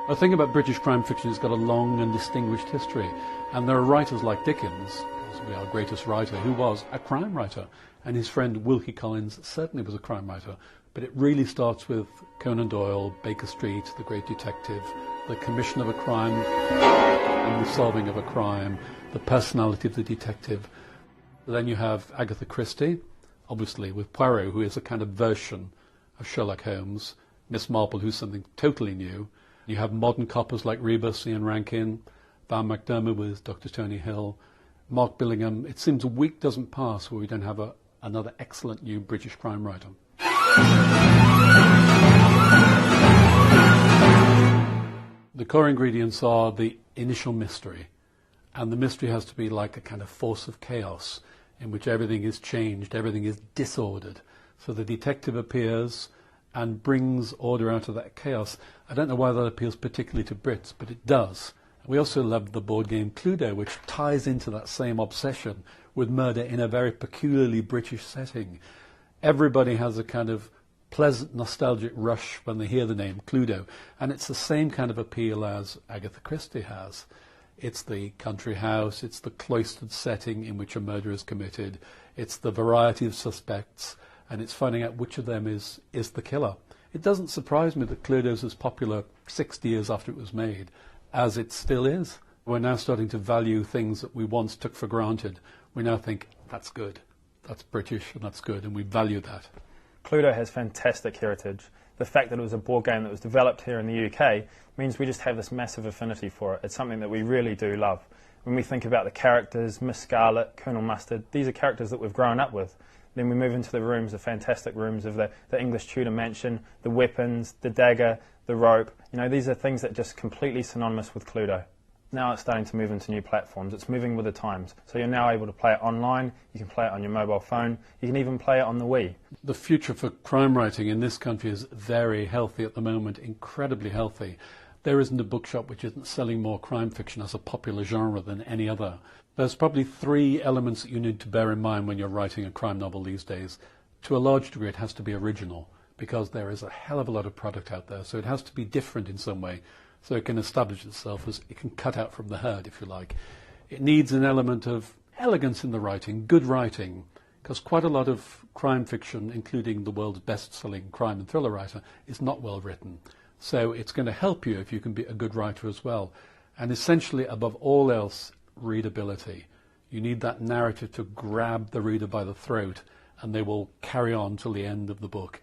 The thing about British crime fiction is it's got a long and distinguished history, and there are writers like Dickens, possibly our greatest writer, who was a crime writer, and his friend Wilkie Collins certainly was a crime writer. But it really starts with Conan Doyle, Baker Street, the great detective, the commission of a crime and the solving of a crime, the personality of the detective. Then you have Agatha Christie, obviously with Poirot, who is a kind of version of Sherlock Holmes, Miss Marple, who's something totally new. You have modern coppers like Rebus, Ian Rankin, Val McDermott with Dr. Tony Hill, Mark Billingham. It seems a week doesn't pass where we don't have another excellent new British crime writer. The core ingredients are the initial mystery, and the mystery has to be like a kind of force of chaos in which everything is changed, everything is disordered. So the detective appears and brings order out of that chaos. I don't know why that appeals particularly to Brits, but it does. We also love the board game Cluedo, which ties into that same obsession with murder in a very peculiarly British setting. Everybody has a kind of pleasant nostalgic rush when they hear the name Cluedo, and it's the same kind of appeal as Agatha Christie has. It's the country house, it's the cloistered setting in which a murder is committed, it's the variety of suspects, and it's finding out which of them is the killer. It doesn't surprise me that Cluedo's as popular 60 years after it was made as it still is. We're now starting to value things that we once took for granted. We now think, that's good, that's British, and that's good, and we value that. Cluedo has fantastic heritage. The fact that it was a board game that was developed here in the UK means we just have this massive affinity for it. It's something that we really do love. When we think about the characters, Miss Scarlet, Colonel Mustard, these are characters that we've grown up with. Then we move into the rooms, the fantastic rooms of the English Tudor mansion, the weapons, the dagger, the rope. You know, these are things that are just completely synonymous with Cluedo. Now it's starting to move into new platforms. It's moving with the times. So you're now able to play it online, you can play it on your mobile phone, you can even play it on the Wii. The future for crime writing in this country is very healthy at the moment, incredibly healthy. There isn't a bookshop which isn't selling more crime fiction as a popular genre than any other. There's probably 3 elements that you need to bear in mind when you're writing a crime novel these days. To a large degree it has to be original, because there is a hell of a lot of product out there, so it has to be different in some way, so it can establish itself as it can cut out from the herd, if you like. It needs an element of elegance in the writing, good writing, because quite a lot of crime fiction, including the world's best-selling crime and thriller writer, is not well written. So it's going to help you if you can be a good writer as well. And essentially, above all else, readability. You need that narrative to grab the reader by the throat, and they will carry on till the end of the book.